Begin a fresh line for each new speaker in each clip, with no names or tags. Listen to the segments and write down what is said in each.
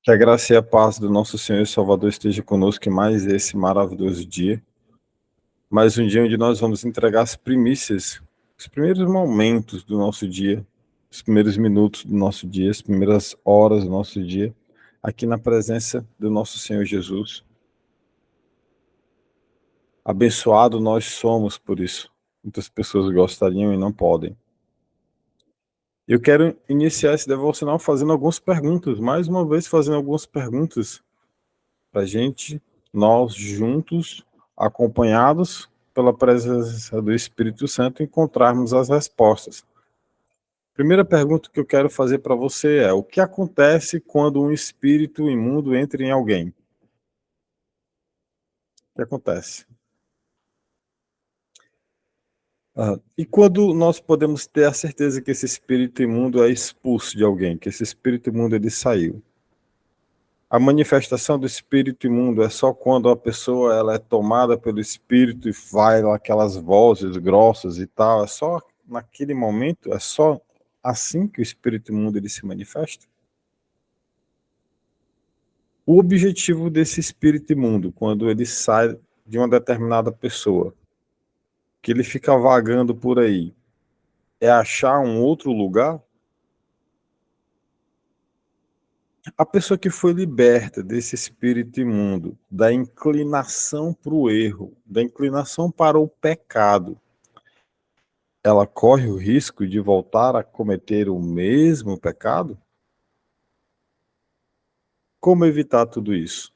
Que a graça e a paz do nosso Senhor e Salvador esteja conosco em mais esse maravilhoso dia. Mais um dia onde nós vamos entregar as primícias, os primeiros momentos do nosso dia, os primeiros minutos do nosso dia, as primeiras horas do nosso dia, aqui na presença do nosso Senhor Jesus. Abençoado nós somos por isso. Muitas pessoas gostariam e não podem. Eu quero iniciar esse devocional fazendo algumas perguntas, mais uma vez fazendo algumas perguntas para a gente, nós juntos, acompanhados pela presença do Espírito Santo, encontrarmos as respostas. Primeira pergunta que eu quero fazer para você é: o que acontece quando um espírito imundo entra em alguém? O que acontece? E quando nós podemos ter a certeza que esse espírito imundo é expulso de alguém, que esse espírito imundo ele saiu? A manifestação do espírito imundo é só quando a pessoa ela é tomada pelo espírito e vai aquelas vozes grossas e tal, é só naquele momento, é só assim que o espírito imundo ele se manifesta? O objetivo desse espírito imundo, quando ele sai de uma determinada pessoa, que ele fica vagando por aí, é achar um outro lugar? A pessoa que foi liberta desse espírito imundo, da inclinação para o erro, da inclinação para o pecado, ela corre o risco de voltar a cometer o mesmo pecado? Como evitar tudo isso?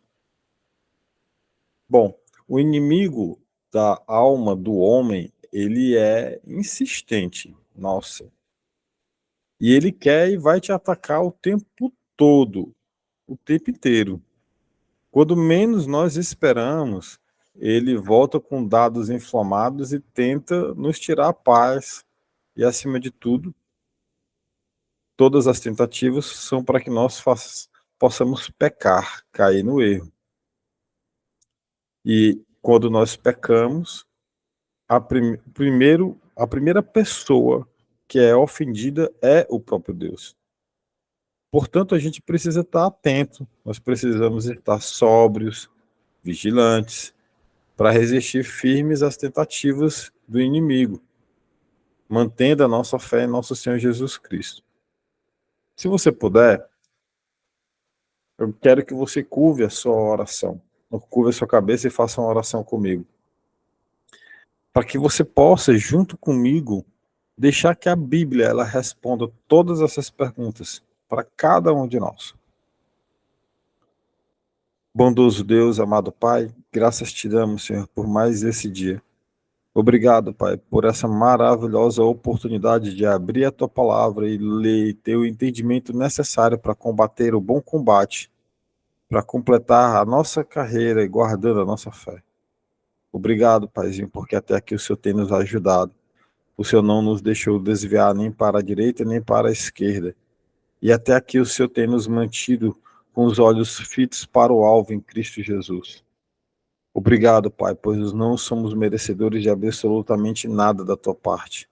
Bom, o inimigo da alma do homem, ele é insistente, nossa. E ele quer e vai te atacar o tempo todo, o tempo inteiro. Quando menos nós esperamos, ele volta com dados inflamados e tenta nos tirar a paz. E, acima de tudo, todas as tentativas são para que nós possamos pecar, cair no erro. E quando nós pecamos, a primeira pessoa que é ofendida é o próprio Deus. Portanto, a gente precisa estar atento, nós precisamos estar sóbrios, vigilantes, para resistir firmes às tentativas do inimigo, mantendo a nossa fé em nosso Senhor Jesus Cristo. Se você puder, eu quero que você curve a sua oração, curve a sua cabeça e faça uma oração comigo, para que você possa, junto comigo, deixar que a Bíblia ela responda todas essas perguntas para cada um de nós. Bondoso Deus, amado Pai, graças te damos, Senhor, por mais esse dia. Obrigado, Pai, por essa maravilhosa oportunidade de abrir a Tua palavra e ler e ter o entendimento necessário para combater o bom combate, para completar a nossa carreira e guardando a nossa fé. Obrigado, Paizinho, porque até aqui o Senhor tem nos ajudado. O Senhor não nos deixou desviar nem para a direita nem para a esquerda. E até aqui o Senhor tem nos mantido com os olhos fitos para o alvo em Cristo Jesus. Obrigado, Pai, pois não somos merecedores de absolutamente nada da Tua parte.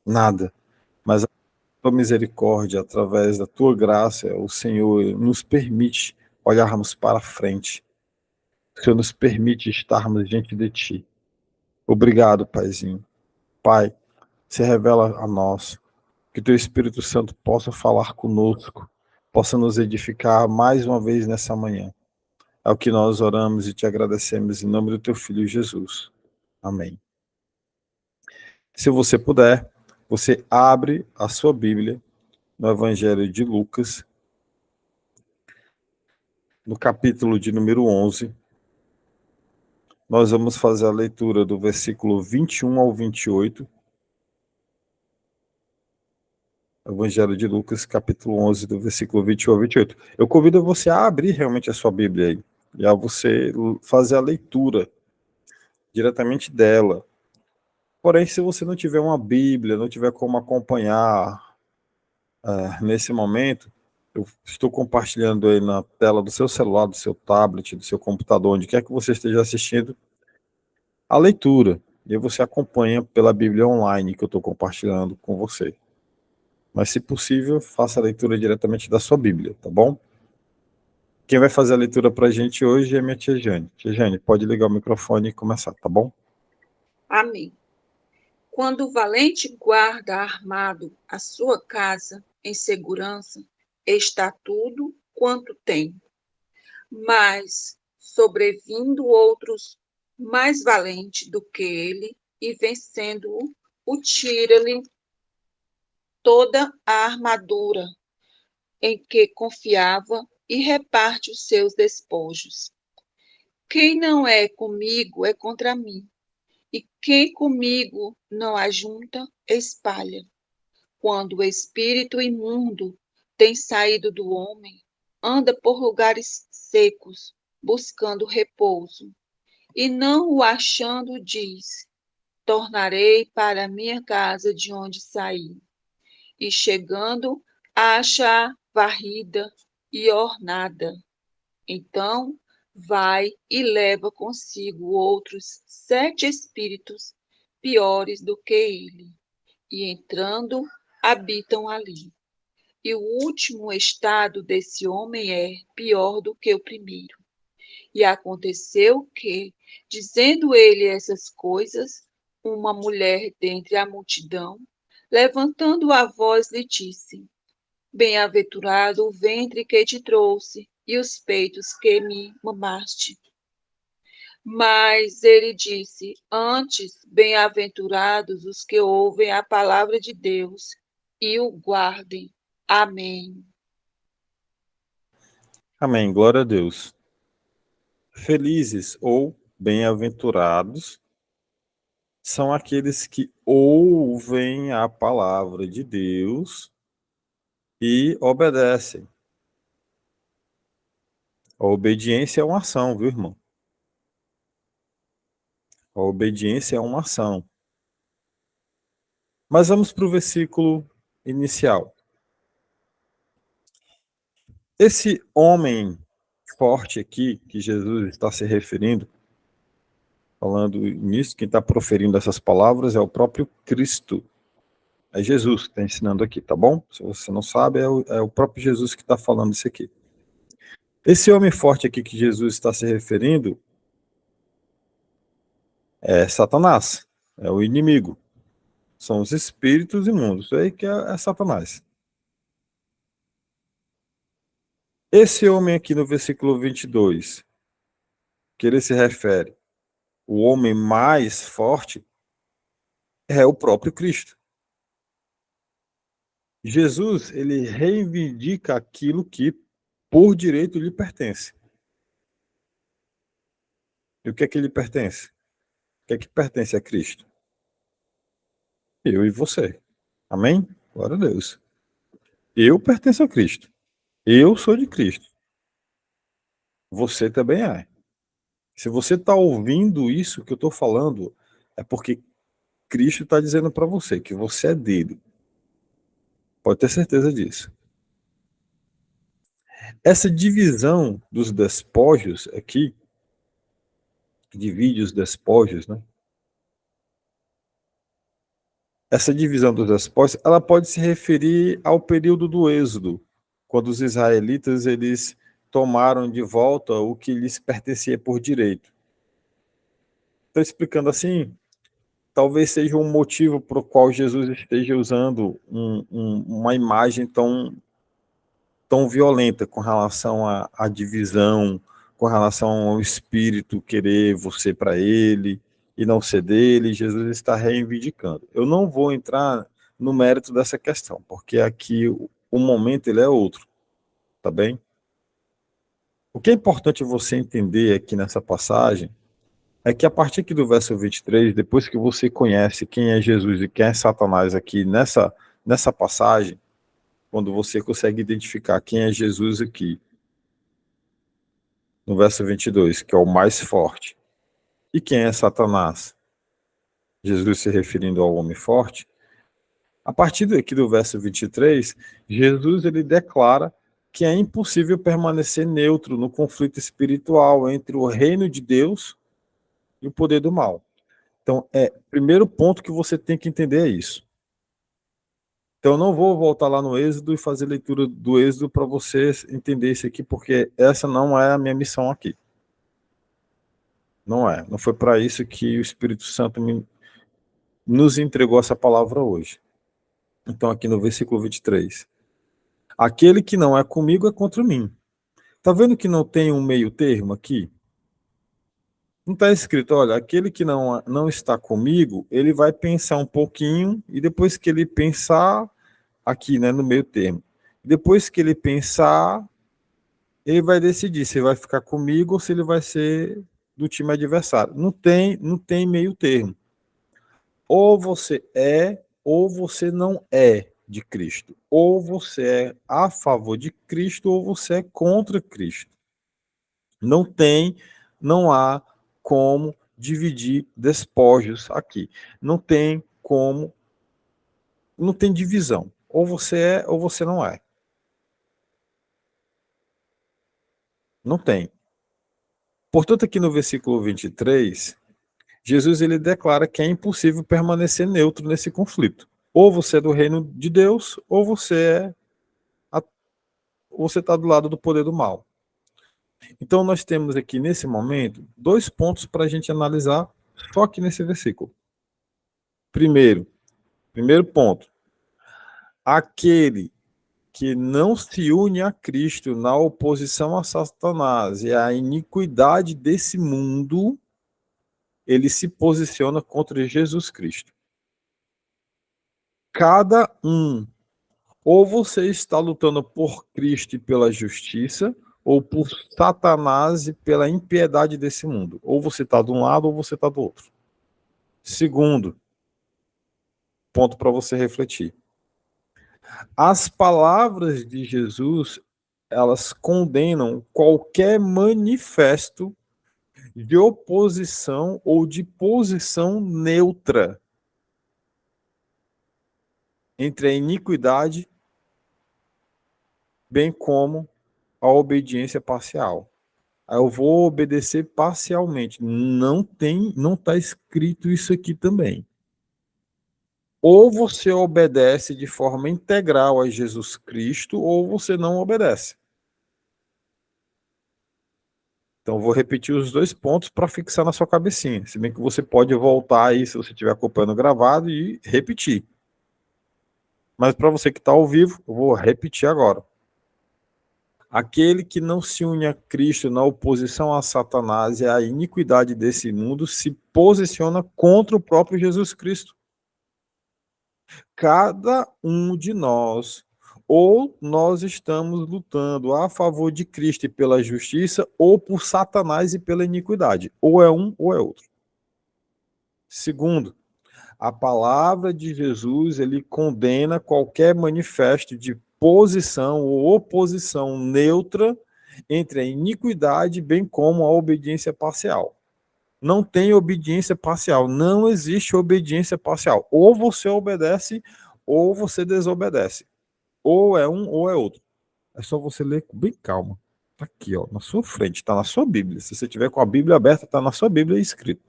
Nada. Mas a Tua misericórdia, através da Tua graça, o Senhor nos permite olharmos para frente. O Senhor nos permite estarmos diante de Ti. Obrigado, Paizinho. Pai, se revela a nós. Que Teu Espírito Santo possa falar conosco, possa nos edificar mais uma vez nessa manhã. É o que nós oramos e te agradecemos em nome do Teu Filho Jesus. Amém. Se você puder, você abre a sua Bíblia no Evangelho de Lucas, no capítulo de número 11. Nós vamos fazer a leitura do versículo 21 ao 28. Evangelho de Lucas, capítulo 11, do versículo 21 ao 28. Eu convido você a abrir realmente a sua Bíblia aí, e a você fazer a leitura diretamente dela. Porém, se você não tiver uma Bíblia, não tiver como acompanhar nesse momento, eu estou compartilhando aí na tela do seu celular, do seu tablet, do seu computador, onde quer que você esteja assistindo a leitura. E aí você acompanha pela Bíblia online que eu estou compartilhando com você. Mas, se possível, faça a leitura diretamente da sua Bíblia, tá bom? Quem vai fazer a leitura para a gente hoje é minha tia Jane. Tia Jane, pode ligar o microfone e começar, tá bom?
Amém. Quando o valente guarda armado a sua casa em segurança, está tudo quanto tem. Mas, sobrevindo outros mais valente do que ele, e vencendo-o, o tira-lhe toda a armadura em que confiava e reparte os seus despojos. Quem não é comigo é contra mim, e quem comigo não ajunta, espalha. Quando o espírito imundo tem saído do homem, anda por lugares secos, buscando repouso, e não o achando, diz: tornarei para minha casa de onde saí. E chegando, acha varrida e ornada. Então vai e leva consigo outros 7 espíritos piores do que ele, e entrando, habitam ali. E o último estado desse homem é pior do que o primeiro. E aconteceu que, dizendo ele essas coisas, uma mulher dentre a multidão, levantando a voz, lhe disse: bem-aventurado o ventre que te trouxe e os peitos que me mamaste. Mas ele disse: antes, bem-aventurados os que ouvem a palavra de Deus e o guardem. Amém.
Amém, glória a Deus. Felizes ou bem-aventurados são aqueles que ouvem a palavra de Deus e obedecem. A obediência é uma ação, viu, irmão? A obediência é uma ação. Mas vamos para o versículo inicial. Esse homem forte aqui, que Jesus está se referindo, falando nisso, quem está proferindo essas palavras é o próprio Cristo. É Jesus que está ensinando aqui, tá bom? Se você não sabe, é o próprio Jesus que está falando isso aqui. Esse homem forte aqui que Jesus está se referindo é Satanás, é o inimigo. São os espíritos imundos, isso aí que é Satanás. Esse homem aqui no versículo 22, que ele se refere, o homem mais forte, é o próprio Cristo. Jesus, ele reivindica aquilo que por direito lhe pertence. E o que é que lhe pertence? O que é que pertence a Cristo? Eu e você. Amém? Glória a Deus. Eu pertenço a Cristo. Eu sou de Cristo. Você também é. Se você está ouvindo isso que eu estou falando, é porque Cristo está dizendo para você que você é dele. Pode ter certeza disso. Essa divisão dos despojos aqui, divide os despojos, né? Essa divisão dos despojos, ela pode se referir ao período do Êxodo, quando os israelitas eles tomaram de volta o que lhes pertencia por direito. Estou explicando assim, talvez seja um motivo por qual Jesus esteja usando uma imagem tão violenta com relação à divisão, com relação ao espírito querer você para ele e não ser dele. Jesus está reivindicando. Eu não vou entrar no mérito dessa questão, porque aqui o momento ele é outro, tá bem? O que é importante você entender aqui nessa passagem é que a partir aqui do verso 23, depois que você conhece quem é Jesus e quem é Satanás aqui nessa passagem, quando você consegue identificar quem é Jesus aqui, no verso 22, que é o mais forte, e quem é Satanás, Jesus se referindo ao homem forte, a partir aqui do verso 23, Jesus ele declara que é impossível permanecer neutro no conflito espiritual entre o reino de Deus e o poder do mal. Então, primeiro ponto que você tem que entender é isso. Então, eu não vou voltar lá no Êxodo e fazer leitura do Êxodo para você entender isso aqui, porque essa não é a minha missão aqui. Não é. Não foi para isso que o Espírito Santo nos entregou essa palavra hoje. Então, aqui no versículo 23. Aquele que não é comigo é contra mim. Tá vendo que não tem um meio termo aqui? Não está escrito, olha, aquele que não está comigo, ele vai pensar um pouquinho, e depois que ele pensar, aqui, né, no meio termo, depois que ele pensar, ele vai decidir se vai ficar comigo ou se ele vai ser do time adversário. Não tem meio termo. Ou você é, ou você não é de Cristo. Ou você é a favor de Cristo, ou você é contra Cristo. Não há como dividir despojos aqui. Não tem divisão. Ou você é ou você não é. Não tem. Portanto, aqui no versículo 23, Jesus ele declara que é impossível permanecer neutro nesse conflito. Ou você é do reino de Deus, ou você está do lado do poder do mal. Então, nós temos aqui, nesse momento, 2 pontos para a gente analisar só aqui nesse versículo. Primeiro ponto, aquele que não se une a Cristo na oposição a Satanás e à iniquidade desse mundo, ele se posiciona contra Jesus Cristo. Cada um, ou você está lutando por Cristo e pela justiça, ou por Satanás e pela impiedade desse mundo. Ou você está de um lado ou você está do outro. Segundo ponto para você refletir. As palavras de Jesus, elas condenam qualquer manifesto de oposição ou de posição neutra entre a iniquidade, bem como a obediência parcial. Eu vou obedecer parcialmente. Não está escrito isso aqui também. Ou você obedece de forma integral a Jesus Cristo, ou você não obedece. Então, vou repetir os 2 pontos para fixar na sua cabecinha. Se bem que você pode voltar aí, se você estiver acompanhando gravado, e repetir. Mas para você que está ao vivo, eu vou repetir agora. Aquele que não se une a Cristo na oposição a Satanás e à iniquidade desse mundo se posiciona contra o próprio Jesus Cristo. Cada um de nós, ou nós estamos lutando a favor de Cristo e pela justiça, ou por Satanás e pela iniquidade. Ou é um ou é outro. Segundo, a palavra de Jesus, ele condena qualquer manifesto de posição ou oposição neutra entre a iniquidade, bem como a obediência parcial. Não tem obediência parcial, não existe obediência parcial. Ou você obedece, ou você desobedece. Ou é um, ou é outro. É só você ler com bem calma. Tá aqui, ó, na sua frente, tá na sua Bíblia. Se você tiver com a Bíblia aberta, tá na sua Bíblia escrito.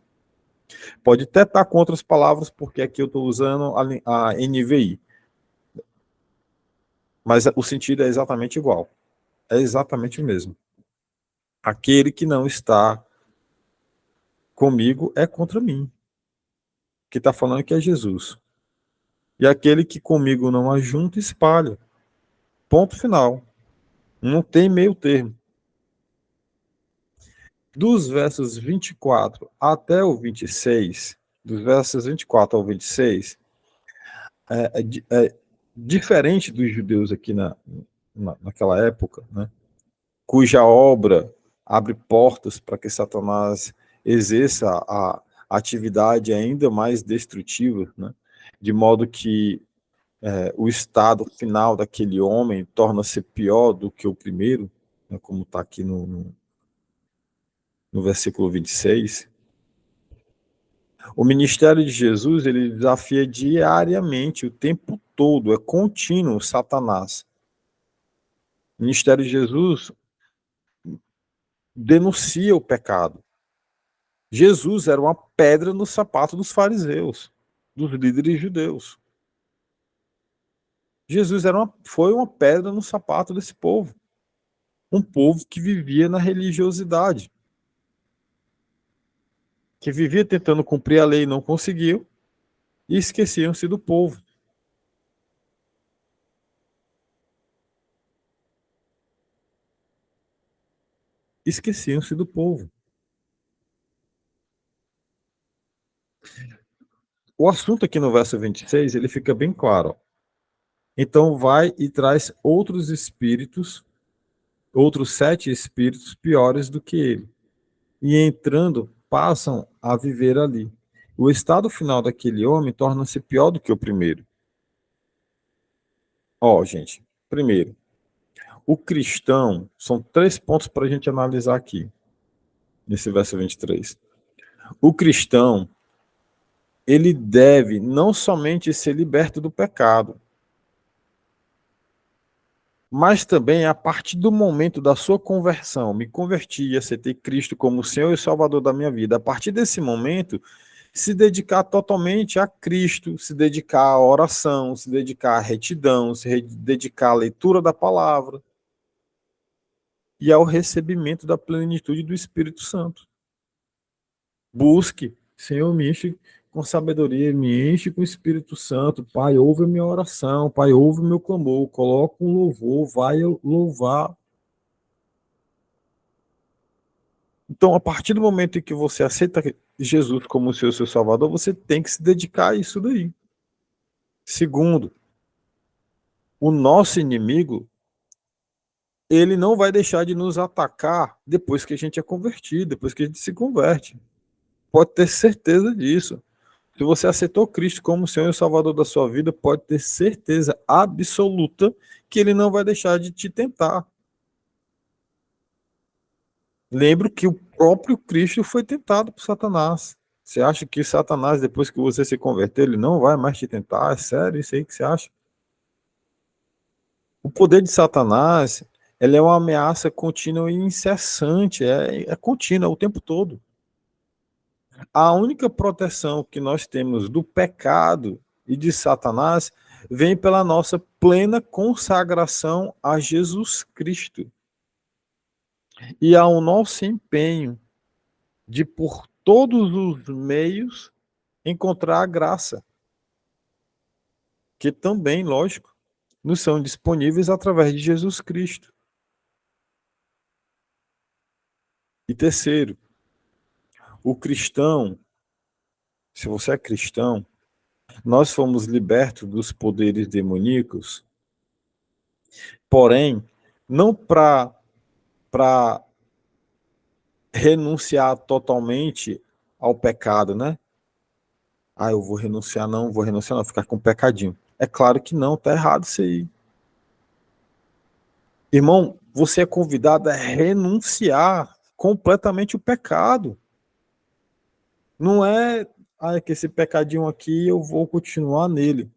Pode até estar com outras palavras, porque aqui eu estou usando a NVI. Mas o sentido é exatamente igual. É exatamente o mesmo. Aquele que não está comigo é contra mim. Que está falando que é Jesus. E aquele que comigo não ajunta, espalha. Ponto final. Não tem meio termo. Dos versos 24 até o 26, dos versos 24 ao 26, é diferente dos judeus aqui naquela época, né, cuja obra abre portas para que Satanás exerça a atividade ainda mais destrutiva, né, de modo que o estado final daquele homem torna-se pior do que o primeiro, né, como está aqui no versículo 26. O ministério de Jesus, ele desafia diariamente, o tempo todo, é contínuo, Satanás. O ministério de Jesus denuncia o pecado. Jesus era uma pedra no sapato dos fariseus, dos líderes judeus. Jesus foi uma pedra no sapato desse povo. Um povo que vivia na religiosidade, que vivia tentando cumprir a lei e não conseguiu, e esqueciam-se do povo. Esqueciam-se do povo. O assunto aqui no verso 26, ele fica bem claro. Então vai e traz outros espíritos, outros 7 espíritos piores do que ele. E entrando, passam a viver ali. O estado final daquele homem torna-se pior do que o primeiro. Gente, primeiro, o cristão, são 3 pontos para a gente analisar aqui, nesse verso 23. O cristão, ele deve não somente ser liberto do pecado, mas também a partir do momento da sua conversão, me converti e aceitei Cristo como Senhor e Salvador da minha vida. A partir desse momento, se dedicar totalmente a Cristo, se dedicar à oração, se dedicar à retidão, se dedicar à leitura da palavra e ao recebimento da plenitude do Espírito Santo. Busque, Senhor, me enche com sabedoria, me enche com o Espírito Santo. Pai, ouve a minha oração, Pai, ouve o meu clamor, coloca um louvor, vai louvar. Então, a partir do momento em que você aceita Jesus como seu Salvador, você tem que se dedicar a isso daí. Segundo, o nosso inimigo, ele não vai deixar de nos atacar depois que a gente é convertido, depois que a gente se converte. Pode ter certeza disso. Se você aceitou Cristo como Senhor e Salvador da sua vida, pode ter certeza absoluta que ele não vai deixar de te tentar. Lembro que o próprio Cristo foi tentado por Satanás. Você acha que Satanás, depois que você se converter, ele não vai mais te tentar? É sério isso aí que você acha? O poder de Satanás, ele é uma ameaça contínua e incessante, é contínua o tempo todo. A única proteção que nós temos do pecado e de Satanás vem pela nossa plena consagração a Jesus Cristo e ao nosso empenho de, por todos os meios, encontrar a graça, que também, lógico, nos são disponíveis através de Jesus Cristo. E terceiro, o cristão, se você é cristão, nós fomos libertos dos poderes demoníacos, porém, não para renunciar totalmente ao pecado, né? Eu vou renunciar não, ficar com pecadinho. É claro que não, tá errado isso aí. Irmão, você é convidado a renunciar completamente o pecado. Não é, que esse pecadinho aqui eu vou continuar nele.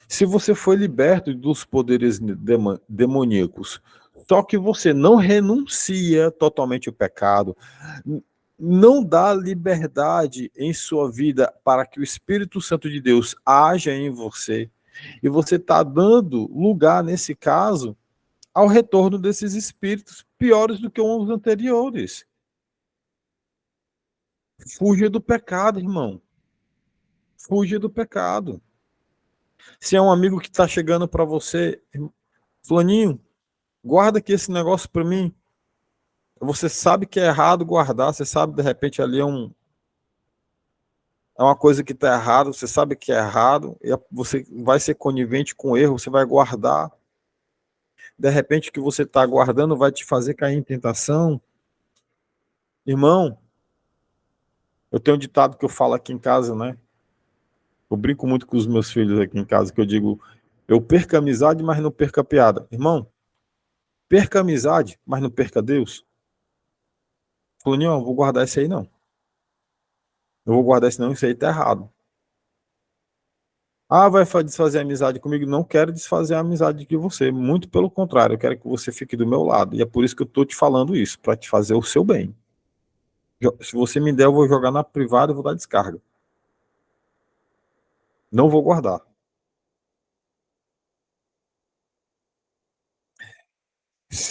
Se você foi liberto dos poderes demoníacos, só que você não renuncia totalmente o pecado, não dá liberdade em sua vida para que o Espírito Santo de Deus haja em você, e você está dando lugar, nesse caso, ao retorno desses espíritos piores do que os anteriores. Fuja do pecado, irmão. Fuja do pecado. Se é um amigo que está chegando para você, fulaninho, guarda aqui esse negócio para mim. Você sabe que é errado guardar, você sabe de repente ali é uma coisa que está errado, você sabe que é errado, e você vai ser conivente com o erro, você vai guardar. De repente o que você está guardando vai te fazer cair em tentação. Irmão, eu tenho um ditado que eu falo aqui em casa, né? Eu brinco muito com os meus filhos aqui em casa, que eu digo, eu perco a amizade, mas não perco a piada. Irmão, perca a amizade, mas não perca Deus. Fulaninho, eu vou guardar isso aí não. Eu vou guardar isso não, isso aí tá errado. Vai desfazer a amizade comigo? Não quero desfazer a amizade de você. Muito pelo contrário, eu quero que você fique do meu lado. E é por isso que eu tô te falando isso, para te fazer o seu bem. Se você me der, eu vou jogar na privada e vou dar descarga. Não vou guardar.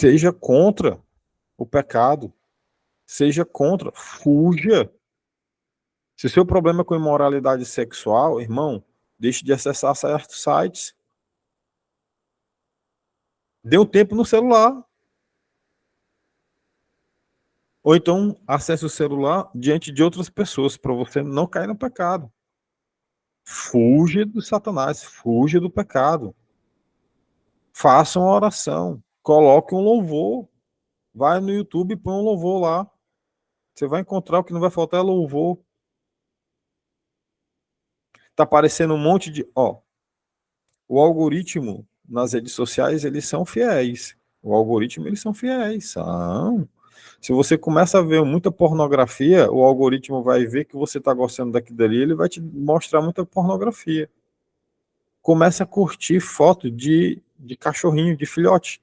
Seja contra o pecado. Seja contra. Fuja. Se o seu problema é com imoralidade sexual, irmão, deixe de acessar certos sites. Dê um tempo no celular. Ou então, acesse o celular diante de outras pessoas, para você não cair no pecado. Fuja do Satanás, fuja do pecado. Faça uma oração, coloque um louvor. Vai no YouTube e põe um louvor lá. Você vai encontrar, o que não vai faltar é louvor. Tá aparecendo um monte de... o algoritmo nas redes sociais, eles são fiéis. O algoritmo, eles são fiéis. São. Se você começa a ver muita pornografia, o algoritmo vai ver que você está gostando daquilo dali, ele vai te mostrar muita pornografia. Começa a curtir foto de cachorrinho, de filhote.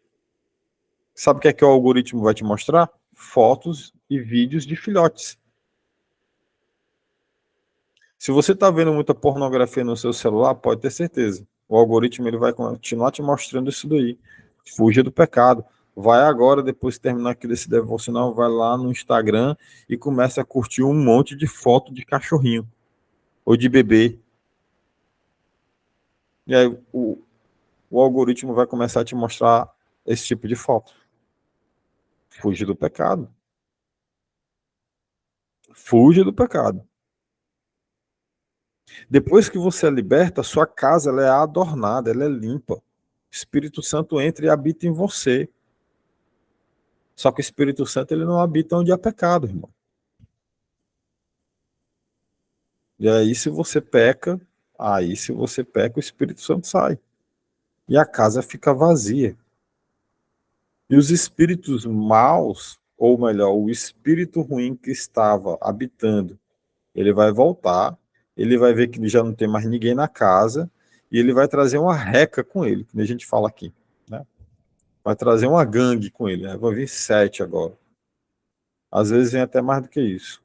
Sabe o que o algoritmo vai te mostrar? Fotos e vídeos de filhotes. Se você está vendo muita pornografia no seu celular, pode ter certeza. O algoritmo ele vai continuar te mostrando isso daí. Fuja do pecado. Vai agora, depois de terminar aqui desse devocional, vai lá no Instagram e começa a curtir um monte de foto de cachorrinho ou de bebê. E aí o algoritmo vai começar a te mostrar esse tipo de foto. Fuja do pecado. Fuja do pecado. Depois que você é liberta, sua casa ela é adornada, ela é limpa. O Espírito Santo entra e habita em você. Só que o Espírito Santo ele não habita onde há pecado, irmão. E aí, se você peca, o Espírito Santo sai. E a casa fica vazia. E os espíritos maus, ou melhor, o espírito ruim que estava habitando, ele vai voltar, ele vai ver que já não tem mais ninguém na casa, e ele vai trazer uma reca com ele, que a gente fala aqui, né? Vai trazer uma gangue com ele, né? Vai vir 7 agora. Às vezes vem até mais do que isso.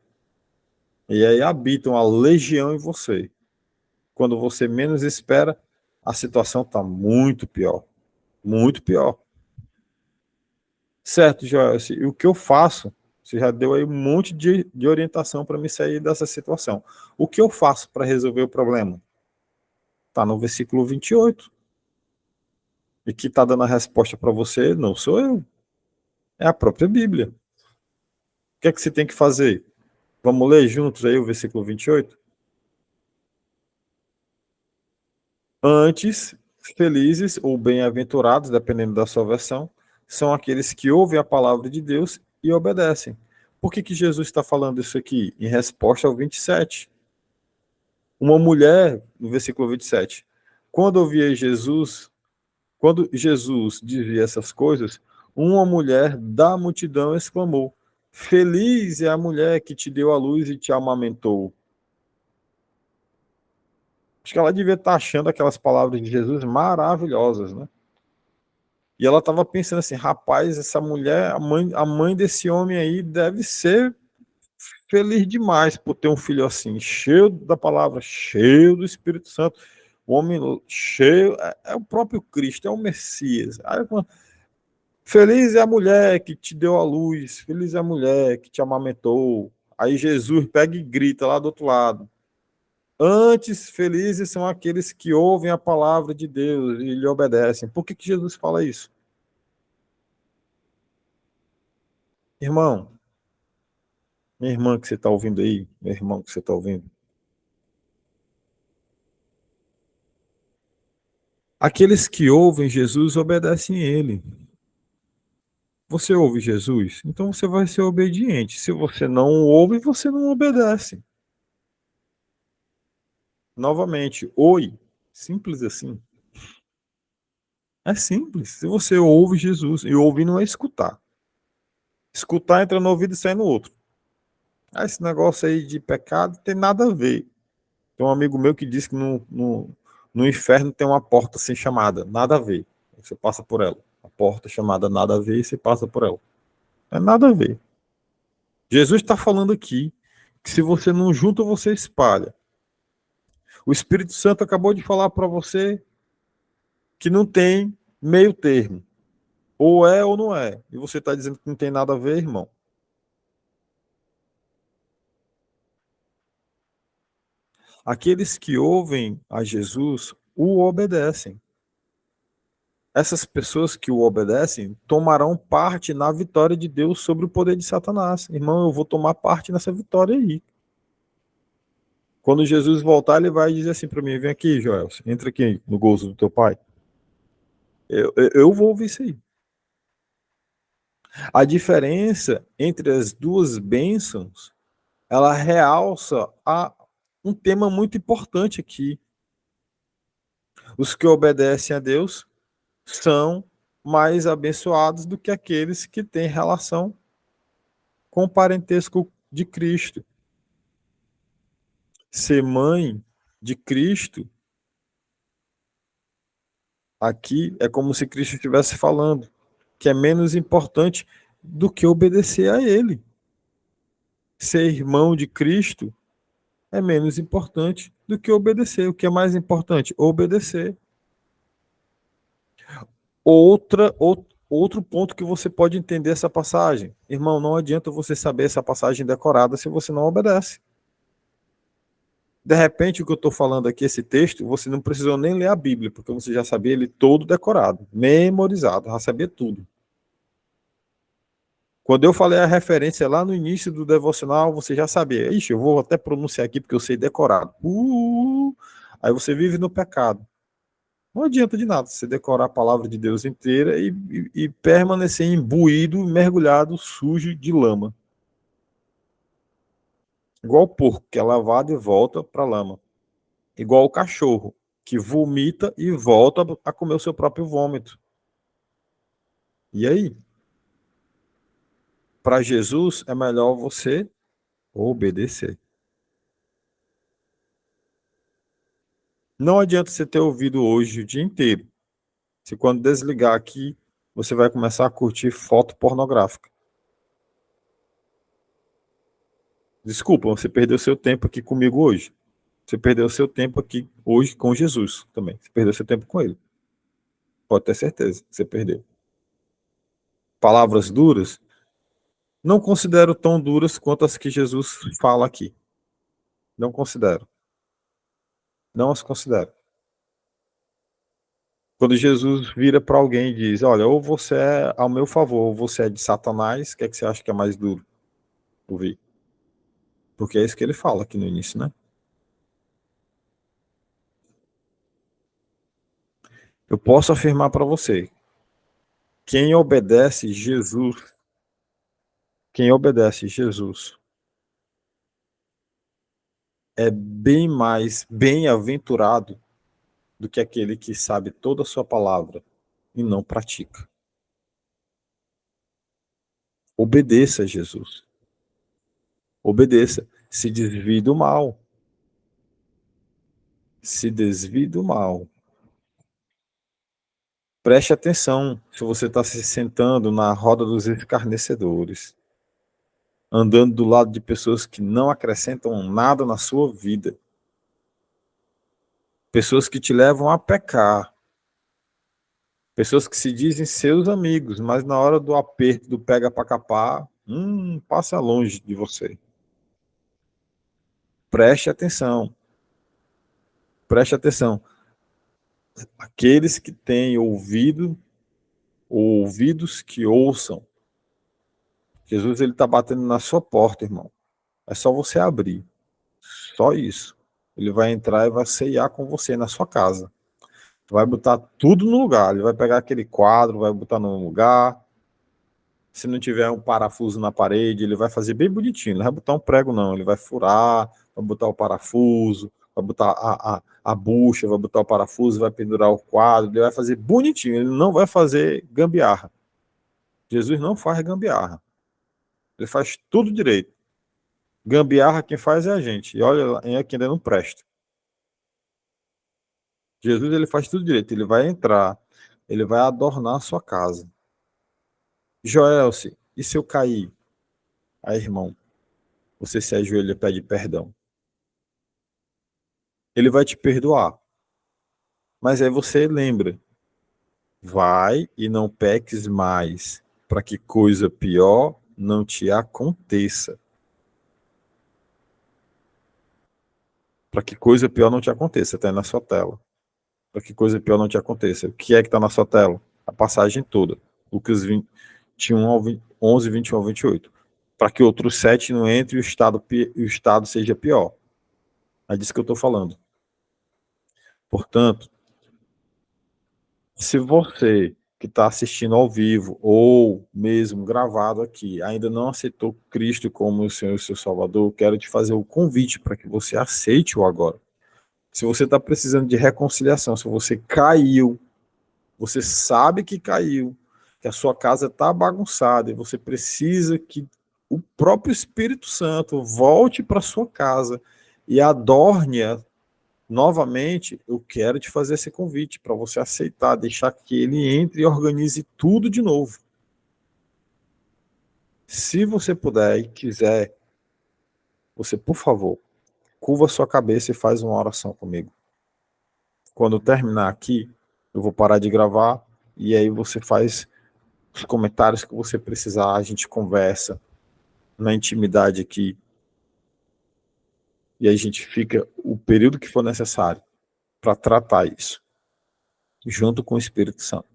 E aí habitam uma legião em você. Quando você menos espera, a situação está muito pior. Muito pior. Certo, Joel, e o que eu faço? Você já deu aí um monte de orientação para me sair dessa situação. O que eu faço para resolver o problema? Está no versículo 28. E que está dando a resposta para você não sou eu. É a própria Bíblia. O que é que você tem que fazer? Vamos ler juntos aí o versículo 28? Antes, felizes ou bem-aventurados, dependendo da sua versão, são aqueles que ouvem a palavra de Deus e obedecem. Por que Jesus está falando isso aqui? Em resposta ao 27. Uma mulher, no versículo 27, quando Jesus dizia essas coisas, uma mulher da multidão exclamou: Feliz é a mulher que te deu a luz e te amamentou. Acho que ela devia estar achando aquelas palavras de Jesus maravilhosas, né? E ela estava pensando assim, rapaz, essa mulher, a mãe desse homem aí deve ser feliz demais por ter um filho assim, cheio da palavra, cheio do Espírito Santo, o homem cheio, é o próprio Cristo, é o Messias. Aí, feliz é a mulher que te deu a luz, feliz é a mulher que te amamentou. Aí Jesus pega e grita lá do outro lado. Antes, felizes são aqueles que ouvem a palavra de Deus e lhe obedecem. Por que Jesus fala isso? Irmão, minha irmã que você está ouvindo aí, meu irmão que você está ouvindo, aqueles que ouvem Jesus obedecem a ele. Você ouve Jesus? Então você vai ser obediente. Se você não ouve, você não obedece. Novamente, oi. Simples assim. É simples. Se você ouve Jesus, e ouvir não é escutar. Escutar entra no ouvido e sai no outro. Esse negócio aí de pecado tem nada a ver. Tem um amigo meu que disse que no inferno tem uma porta sem chamada. Nada a ver. Você passa por ela. A porta chamada nada a ver e você passa por ela. É nada a ver. Jesus está falando aqui que se você não junta, você espalha. O Espírito Santo acabou de falar para você que não tem meio termo. Ou é ou não é. E você está dizendo que não tem nada a ver, irmão. Aqueles que ouvem a Jesus o obedecem. Essas pessoas que o obedecem tomarão parte na vitória de Deus sobre o poder de Satanás. Irmão, eu vou tomar parte nessa vitória aí. Quando Jesus voltar, ele vai dizer assim para mim: vem aqui, Joel, entra aqui no gozo do teu pai. Eu vou ouvir isso aí. A diferença entre as duas bênçãos, ela realça um tema muito importante aqui. Os que obedecem a Deus são mais abençoados do que aqueles que têm relação com o parentesco de Cristo. Ser mãe de Cristo aqui é como se Cristo estivesse falando que é menos importante do que obedecer a Ele. Ser irmão de Cristo é menos importante do que obedecer. O que é mais importante? Obedecer. Outro ponto que você pode entender essa passagem. Irmão, não adianta você saber essa passagem decorada se você não obedece. De repente, o que eu estou falando aqui, esse texto, você não precisou nem ler a Bíblia, porque você já sabia ele todo decorado, memorizado, já sabia tudo. Quando eu falei a referência lá no início do devocional, você já sabia. Ixi, eu vou até pronunciar aqui porque eu sei decorado. Aí você vive no pecado. Não adianta de nada você decorar a palavra de Deus inteira e permanecer imbuído, mergulhado, sujo de lama. Igual o porco, que é lavado e volta para a lama. Igual o cachorro, que vomita e volta a comer o seu próprio vômito. E aí? Para Jesus, é melhor você obedecer. Não adianta você ter ouvido hoje o dia inteiro. Se quando desligar aqui, você vai começar a curtir foto pornográfica. Desculpa, você perdeu seu tempo aqui comigo hoje. Você perdeu seu tempo aqui hoje com Jesus também. Você perdeu seu tempo com ele. Pode ter certeza que você perdeu. Palavras duras, não considero tão duras quanto as que Jesus fala aqui. Não considero. Não as considero. Quando Jesus vira para alguém e diz: olha, ou você é ao meu favor, ou você é de Satanás, o que é que você acha que é mais duro ouvir? Porque é isso que ele fala aqui no início, né? Eu posso afirmar para você: quem obedece Jesus, quem obedece Jesus é bem mais bem-aventurado do que aquele que sabe toda a sua palavra e não pratica. Obedeça a Jesus. Obedeça. Se desvie do mal. Se desvie do mal. Preste atenção se você está se sentando na roda dos escarnecedores, andando do lado de pessoas que não acrescentam nada na sua vida, pessoas que te levam a pecar, pessoas que se dizem seus amigos, mas na hora do aperto, do pega para capar, passa longe de você. Preste atenção. Preste atenção. Aqueles que têm ouvido, ou ouvidos que ouçam. Jesus ele está batendo na sua porta, irmão. É só você abrir. Só isso. Ele vai entrar e vai ceiar com você na sua casa. Vai botar tudo no lugar. Ele vai pegar aquele quadro, vai botar no lugar. Se não tiver um parafuso na parede, ele vai fazer bem bonitinho. Ele não vai botar um prego, não. Ele vai furar, vai botar o parafuso, vai botar a bucha, vai botar o parafuso, vai pendurar o quadro. Ele vai fazer bonitinho. Ele não vai fazer gambiarra. Jesus não faz gambiarra. Ele faz tudo direito. Gambiarra quem faz é a gente. E olha, é quem ainda não presta. Jesus ele faz tudo direito. Ele vai entrar, ele vai adornar a sua casa. Joelce, e se eu cair? Aí, irmão, você se ajoelha e pede perdão. Ele vai te perdoar. Mas aí você lembra Vai e não peques mais, para que coisa pior não te aconteça. Para que coisa pior não te aconteça, está aí na sua tela. Para que coisa pior não te aconteça. O que é que está na sua tela? A passagem toda. Lucas 21 ao 20, 11, 21 ao 28. Para que outros 7 não entrem e o estado seja pior. É disso que eu estou falando. Portanto, se você que está assistindo ao vivo ou mesmo gravado aqui ainda não aceitou Cristo como o Senhor e seu Salvador, quero te fazer o convite para que você aceite-o agora. Se você está precisando de reconciliação, se você caiu, você sabe que caiu, que a sua casa está bagunçada e você precisa que o próprio Espírito Santo volte para sua casa e adorne-a novamente, eu quero te fazer esse convite para você aceitar, deixar que ele entre e organize tudo de novo. Se você puder e quiser, você, por favor, curva sua cabeça e faz uma oração comigo. Quando eu terminar aqui, eu vou parar de gravar e aí você faz os comentários que você precisar, a gente conversa na intimidade aqui e a gente fica o período que for necessário para tratar isso, junto com o Espírito Santo.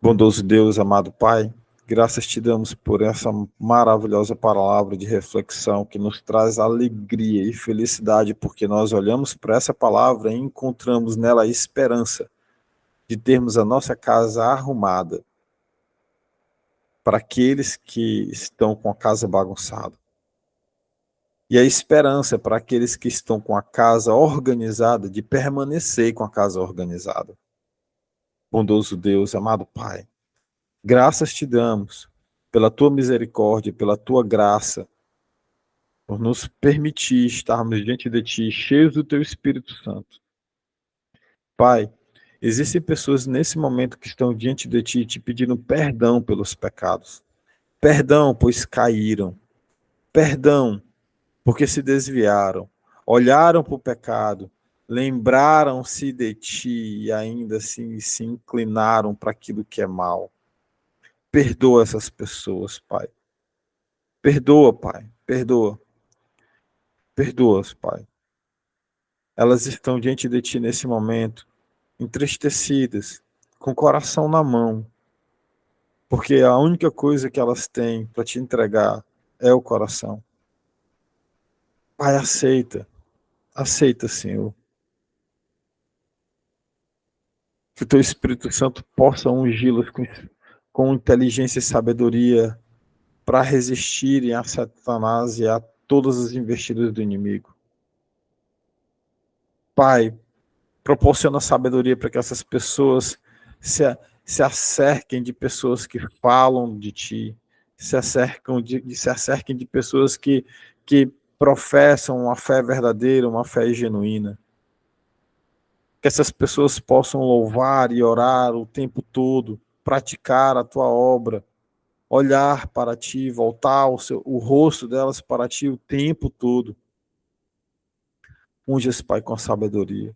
Bondoso Deus, amado Pai, graças te damos por essa maravilhosa palavra de reflexão que nos traz alegria e felicidade, porque nós olhamos para essa palavra e encontramos nela a esperança de termos a nossa casa arrumada para aqueles que estão com a casa bagunçada. E a esperança para aqueles que estão com a casa organizada de permanecer com a casa organizada. Bondoso Deus, amado Pai, graças te damos pela tua misericórdia, pela tua graça, por nos permitir estarmos diante de ti, cheios do teu Espírito Santo. Pai, existem pessoas nesse momento que estão diante de ti te pedindo perdão pelos pecados. Perdão, pois caíram. Perdão, porque se desviaram. Olharam para o pecado, lembraram-se de ti e ainda assim se inclinaram para aquilo que é mal. Perdoa essas pessoas, Pai. Perdoa, Pai. Perdoa. Perdoa-as, Pai. Elas estão diante de ti nesse momento, entristecidas, com o coração na mão, porque a única coisa que elas têm para te entregar é o coração. Pai, aceita. Aceita, Senhor. Que o teu Espírito Santo possa ungí-las com inteligência e sabedoria para resistirem a Satanás e a todas as investidas do inimigo. Pai, proporciona sabedoria para que essas pessoas se, se acerquem de pessoas que falam de ti, se acerquem de pessoas que professam uma fé verdadeira, uma fé genuína. Que essas pessoas possam louvar e orar o tempo todo, praticar a tua obra, olhar para ti, voltar o rosto delas para ti o tempo todo. Unge-as, Pai, com sabedoria,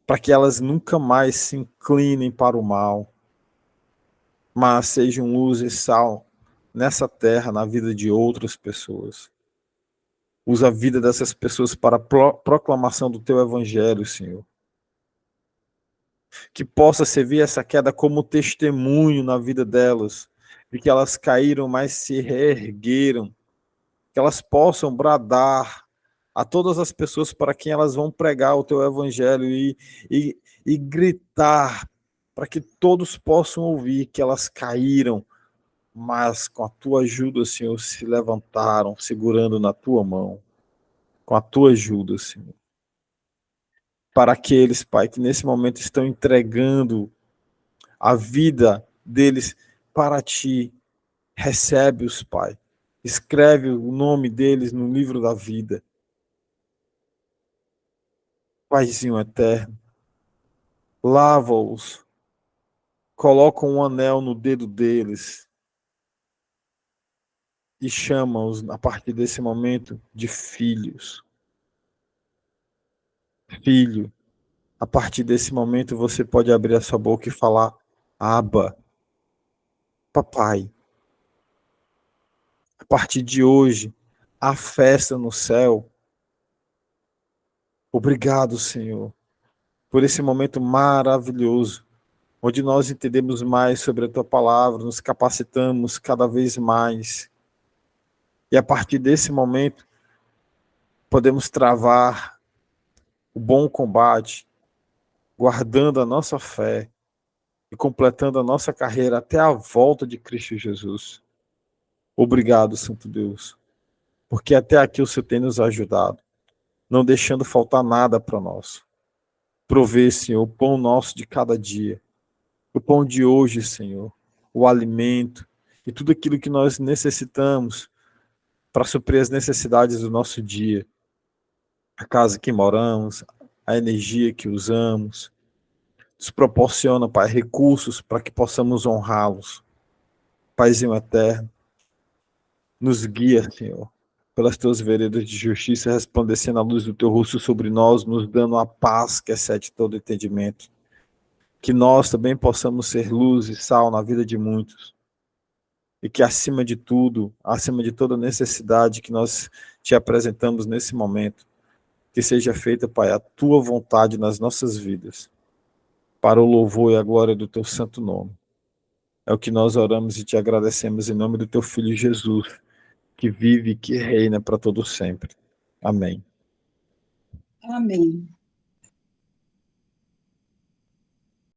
para que elas nunca mais se inclinem para o mal, mas sejam luz e sal nessa terra, na vida de outras pessoas. Usa a vida dessas pessoas para a proclamação do teu evangelho, Senhor. Que possa servir essa queda como testemunho na vida delas, de que elas caíram, mas se reergueram, que elas possam bradar a todas as pessoas para quem elas vão pregar o teu evangelho e gritar para que todos possam ouvir que elas caíram, mas com a tua ajuda, Senhor, se levantaram, segurando na tua mão, com a tua ajuda, Senhor. Para aqueles, Pai, que nesse momento estão entregando a vida deles para ti, recebe-os, Pai. Escreve o nome deles no livro da vida. Paizinho eterno, lava-os, coloca um anel no dedo deles e chama-os, a partir desse momento, de filhos. Filho, A partir desse momento, você pode abrir a sua boca e falar: Abba, papai. A partir de hoje, há festa no céu. Obrigado, Senhor, por esse momento maravilhoso, onde nós entendemos mais sobre a Tua palavra, nos capacitamos cada vez mais. E a partir desse momento, podemos travar o bom combate, guardando a nossa fé e completando a nossa carreira até a volta de Cristo Jesus. Obrigado, Santo Deus, porque até aqui o Senhor tem nos ajudado, não deixando faltar nada para nós. Provê, Senhor, o pão nosso de cada dia, o pão de hoje, Senhor, o alimento e tudo aquilo que nós necessitamos para suprir as necessidades do nosso dia. A casa que moramos, a energia que usamos, nos proporciona, Pai, recursos para que possamos honrá-los. Paizinho eterno, nos guia, Senhor, pelas tuas veredas de justiça, resplandecendo a luz do teu rosto sobre nós, nos dando a paz que excede todo entendimento. Que nós também possamos ser luz e sal na vida de muitos. E que acima de tudo, acima de toda necessidade que nós te apresentamos nesse momento, que seja feita, Pai, a tua vontade nas nossas vidas, para o louvor e a glória do teu santo nome. É o que nós oramos e te agradecemos em nome do teu Filho Jesus, que vive e que reina para todo sempre. Amém.
Amém.